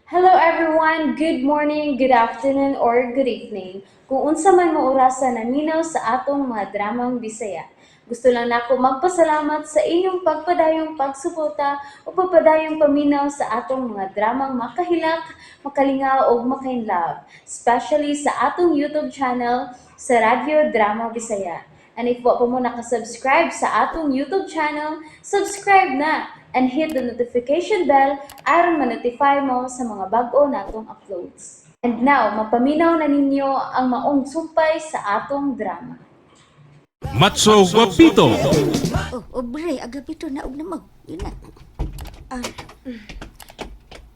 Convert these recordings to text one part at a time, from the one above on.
Hello everyone, good morning, good afternoon, or good evening. Kung unsa man mo orasan naminaw sa atong mga dramang Bisaya. Gusto lang nako magpasalamat sa inyong pagpadayong pagsuporta o pagpadayong paminaw sa atong mga dramang makahilak, makalingaw o makainlove, especially sa atong YouTube channel sa Radyo Drama Bisaya. And if wa pa mo nakasubscribe sa atong YouTube channel, subscribe na and hit the notification bell aron ma-notify mo sa mga bag-o natong uploads. And now, mapaminaw na ninyo ang maong sumpay sa atong drama. Matso Guapito. Obre, agapito na og namo. Yun na.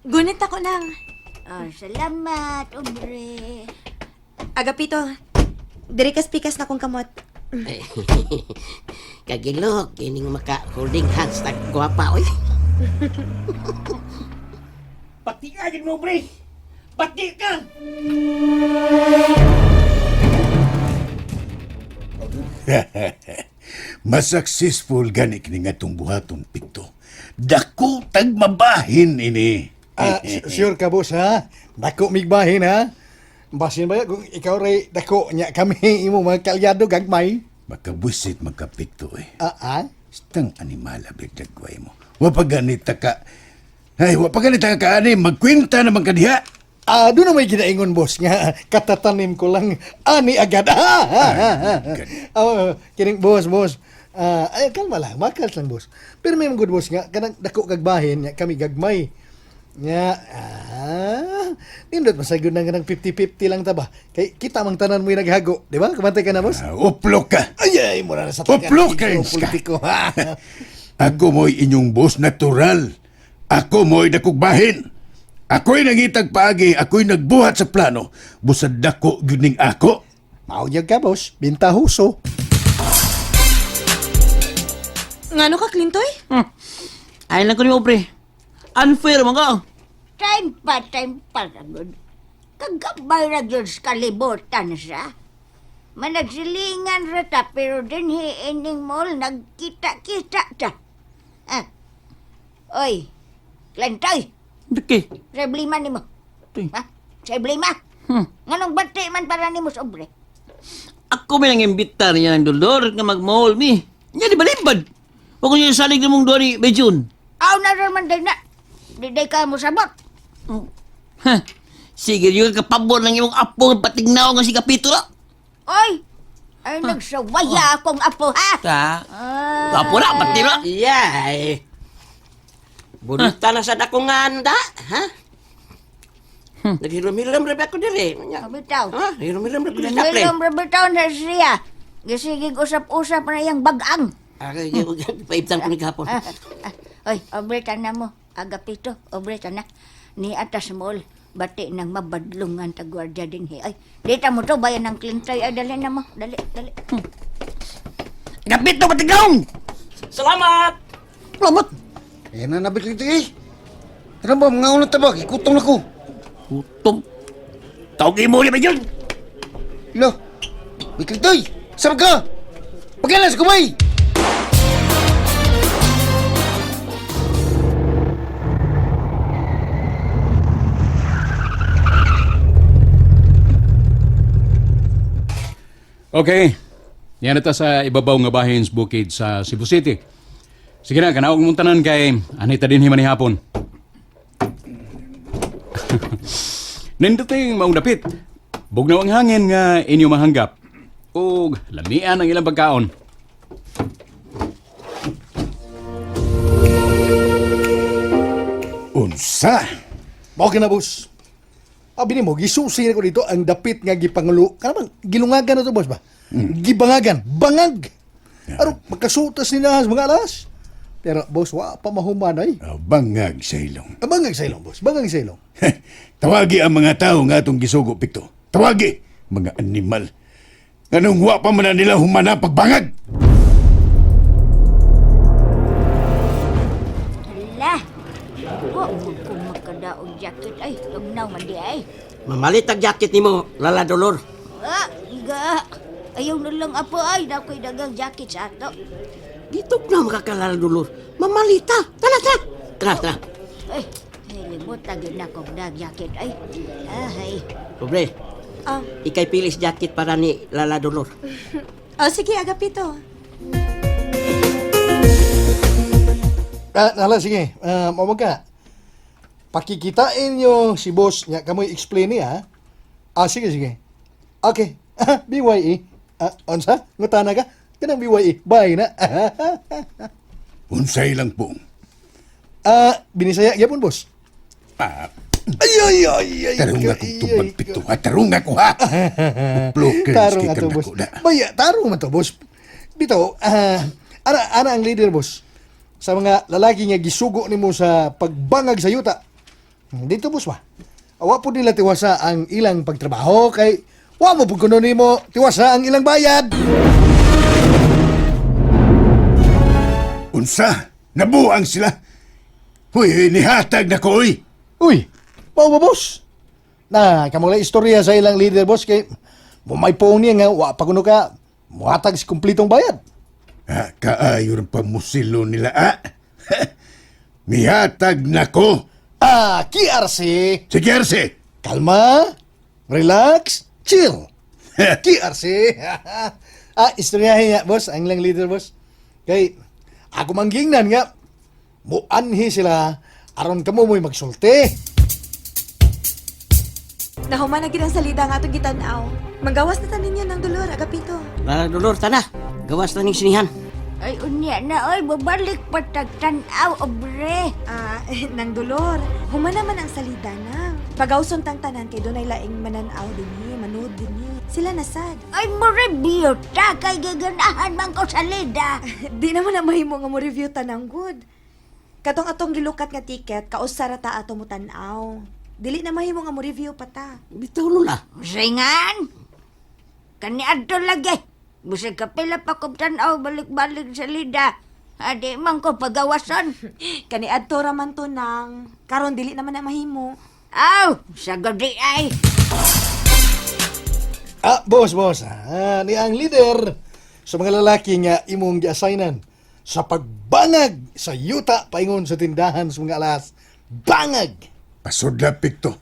Gunit ako lang. Salamat, obre. Agapito, diri kas pikas na kong kamot. Kagilog, kining maka-holding hands na guwapa, oy. Pati ka, din mo, pre. Pati ka! Mas successful gani kini nga itong buhaton pikto. Dako tag mabahin ini. Sure ka, boss, ha? Dako migbahin, ha? Basin ba kung ikaw ray dako nya kami imo mga kalyado gagmay? Makabusit magkapikto eh. Stang animal abig dagway mo. Wa pa ganita ka. Ay, wa pa ganita ka ani magkwenta naman ka diha. Doon na may ginaingon, boss, nga katatanim ko lang ani agad. Kining boss. Ay, kalma lang, makas lang, boss. Pero may mga good, boss, nga, kanang dako gagbahin, nga kami gagmay. Nga, nindot masagod na nga ng 50-50 lang taba. Kay kita mang tanan mo yung naghago, di ba? Kamantay ka na, boss? Uplok ka. Ay, mura na sa Uplok ka, politiko, ha? Ako mo'y inyong boss natural. Ako mo'y dakugbahin. Ako'y nangitag paagi, ako'y nagbuhat sa plano. Busad dako gyuning ako. Maunyag ka, boss. Bintahuso. Ngano ka, Clintoy? Ay lang ko ni mo, pre. Unfair mga. Time pa ragod. Kagabay ra gyud sa kalibutan sa. Managsilingan ra ta pero dinhi ining mall nagkita-kita ta. Oy, Lentoy, Diki. problema nimo. Tuy. Ha? Problema? Nganong bati man para nimo sobre? Ako may nang imbita niya ng dolor nga mag-mall mi. Nya di balibad. Huwag ko niya salig na mong doon ni Bejun. Aw na raman day na. Di ka mo sabot. Ha. Sige, yung kapabor ng imong apo patignaw nga si Kapitulo. Oy! Ay, nagsawaya akong apo, ha? Ta. Apo na, pati na. Yay! Bunita na sa dakong anda, ha? Naghiram-hiram rin ako diri. Bitaw. Ha? Hiram-hiram rin ko sa taple. Nilom rabitaw na siya. Gisigig usap-usap na yung bagang. Paibsan ko ni kahapon. Oy, obre ka na mo. Agapito, obre ka na. Ni atas mall. Bati nang mabadlungan ta gwardiya din he. Ay, dita mo to bayan ng Clintoy. Ay, dali na mo. Dali. Kapito, patignaw! Salamat! Salamat! Eh, na nabiglig eh. Ano ba, mga unang tabag? Ikutong na ko. Utong. Tawagin mo ulit, Bejun. Lo, biglig toy. Saan ka? Pagkailan sa kumay? Okay. Yan ito sa ibabaw nga bahin sa bukid sa Cebu City. Sige na, kanawag mong tanan kay anita din himani hapon. Ninduting maong dapit. Bugnaw ang hangin nga inyo mahanggap. O lamian ang ilang pagkaon. Unsa? Okay na, boss. Abi ni mo, gisusi na ko dito ang dapit nga gipangulo. Kanang gilungagan na to, boss ba? Gibangagan. Bangag. Ano, magkasutas nila sa mga alas. Pero, boss, wa pa mahuman ay. Bangag sa ilong. Bangag sa ilong, boss. Bangag sa ilong. Tawagi ang mga tao nga atong gisugo pikto. Tawagi, mga animal. Anong wa pa man na nila humana pagbangag? Hala. Wa mo kung magkadaog jacket. Ay, lugnaw man di ay. Mamalit ang jacket ni mo, Lala Dolor. Iga. Ayaw na lang apo ay. Nako'y dagang jacket sa ato. Dito na makakalala Dolor. Mamalita. Tara. Ay, Ibutagin na kong jacket ay. Ay. Pobre, Ah, ikay pilis jacket para ni Lala Dolor. oh, sige, Agapito. Nala, sige. Mawag ka. Pakikitain nyo si boss niya. Kamoy explain niya, ha? Sige, sige. Okay. BYE. Onsa? Ngutana ka? Kanang BYE. Bye na. Unsay lang po. Binisaya. Yapon, boss. Ah, Ay. tarong ako tubag pito ha. Tarong ako ha. Blockers Tarong kay ato, kang boss. dako na. Baya, tarong man to, boss. Bito, ana ang leader, boss. Sa mga lalaki nga gisugo nimo sa pagbangag sa yuta. Dito, boss ba? Awa po nila tiwasa ang ilang pagtrabaho kay wa mo pud kuno nimo tiwasa ang ilang bayad. Unsa? Nabuang sila. Huy, nihatag na ko, uy. Uy, mao ba, boss? Kamong istorya sa ilang leader, boss, kay may pong niya nga, wa pa kuno ka, muhatag si kumplitong bayad. Kaayo rin pa musilo nila, Nihatag na ko. KRC, Sige, Arce. kalma, relax, chill. KRC. Istoryahin nga, boss, ang ilang leader, boss. Kay, ako manggingnan nga, muanhi sila, aron kamo mo'y magsulti. Nahuman na gid ang salida nga itong gitanaw. Manggawas na tanin niya ng dolor, Agapito. Lala Dolor, tana. Gawas na ning sinihan. Ay, unya na, oy, babalik pa tagtanaw, obre. Nang dolor. Human naman ang salida na. Pagawson tang tanan kay dunay laing mananaw dinhi, manood dinhi. Sila nasad. Ay, mo review ta, kay gaganahan man ko sa lida. Di naman na mahimo nga mo review tanang good. Katong atong gilukat nga ticket, kausara ta ato mo tanaw. Dili na mahimo nga mo review pa ta. Bitaw Lola. Ringan. Kani adto lagi. Bisag kapila pa kong tanaw, balik-balik sa lida. Adi man ko pagawasan. Kani adto ra man to nang karon dili naman na mahimo. Aw, sa gabi ay. Boss. Ni ang leader sa mga lalaki nga imong gi-assignan sa pagbangag sa yuta paingon sa tindahan sa mga alas. Bangag! Pasodla, Picto.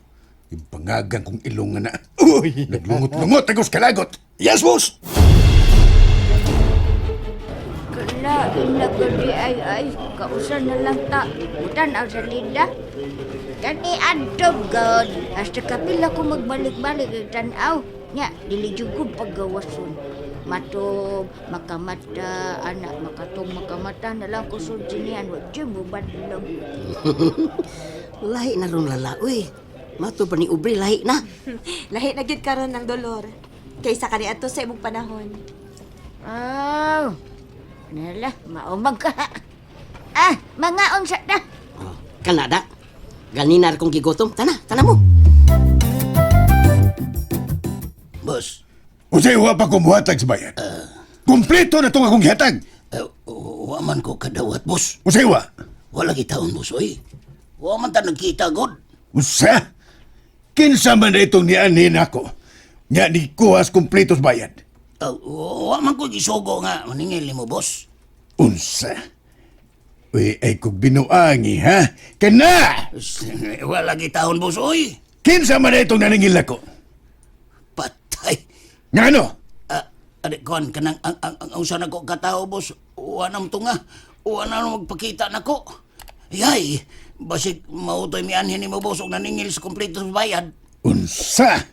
Ibangagan kong ilong nga na. Uy! Naglungot-lungot, agos kalagot. Yes, boss! Kalain na gabi ay. Kausan na lang ta. Tanaw sa lida. Kani adto god. Hasta kapila ko magbalik-balik ang tanaw. Nya, dili jugod paggawason. Matog, makamata, anak makamata na lang ko sudinian. Wadyo mo badlog. Lahi na ron Lala, uy. Mato pa ni Ubre, lahi na. Lahi na gid karon ng dolor. Kaysa kani adto sa imong panahon. Aw, nala, maumag ka. Mga unsa na. Oh, Kanada. Ganinar kong gigotom. Tana mo. Boss, Unsay wa pa kumuhatag sa bayad. Kumpleto na itong akong gihatag. wa man ko kadawat, boss. Unsay wa? Wala gitaon, boss, oy. Wa man ta nagkita, god. Usa? Kinsa man na itong nianhin ako. Nya ni kuhas kumpleto sa bayad. Wa man ko gisugo nga, maningil mo, boss. Unsa? Uy, ay kog binuangi, ha? Kana! Wala gitaon, boss, oy. Kinsa man na itong naningil ako. Patay. Nga ano? Adik kon kanang ang usa nako katao, boss. Wa nam to nga. Wa na magpakita nako. Yay, basig mautoy mi anhin nimo, boss, og naningil sa kompleto sa bayad. Unsa?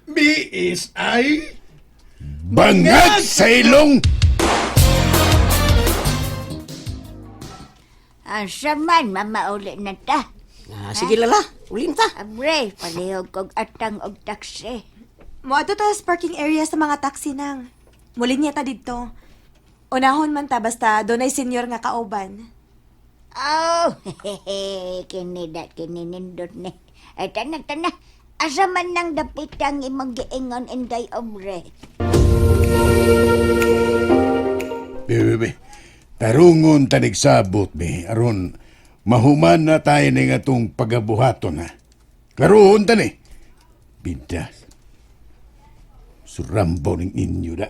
BSI? Bangag sa ilong! Asa man, mamauli na ta. Sige Lala, ulin ta. Abre, palihog kog atang og taksi. Moadto ta sa parking area sa mga taxi nang. Mulinya ta didto. Unahon man ta basta dunay senior nga kauban. Oh, kini nindot ni. Ay, tanah. Asa man nang dapitang imong giingon inday obre. Bebe, tarungon tanig sabot, be. Aron, mahuman na tayo na nga itong pagabuhaton, ha. Klarohon ta ni. Bindas. Surambo ng inyo da.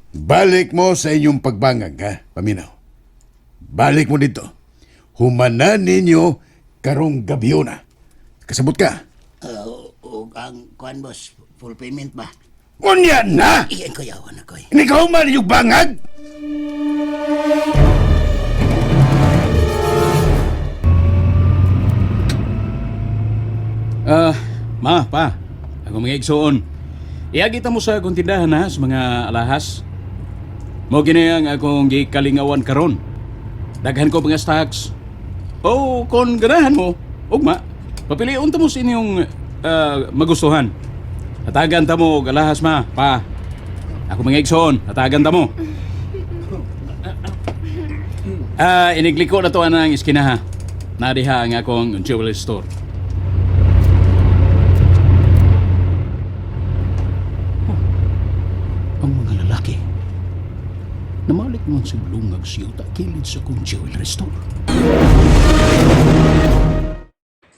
Balik mo sa inyong pagbangag, ha, paminaw. Balik mo dito. Humanan ninyo karong gabi na. Kasabot ka? O ang kuan boss, full payment ba? Unya na! Iyan ko yawan ako eh. Hindi ka man yung bangag! Ma, pa, ako mga igsoon. Iagita mo sa akong tindahan ha, sa mga alahas. Mo ginayang akong gikalingawan karon. Daghan ko mga stocks. O, kung ganahan mo, ugma, papiliun ta mo sa inyong magustuhan. Hatagan ta mo, og alahas ma, pa. Ako mga igsoon, hatagan ta mo. Inigliko na to ang iskinaha. Nadiha ang akong jewelry store. Ang mga lalaki. Namalik mo si Blungag siyuta kilid sa kong jewelry store.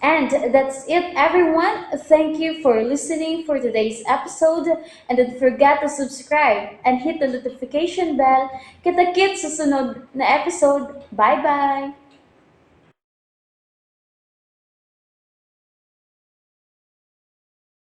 And that's it, everyone. Thank you for listening for today's episode. And don't forget to subscribe and hit the notification bell. Kita-kit sa sunod na episode. Bye-bye!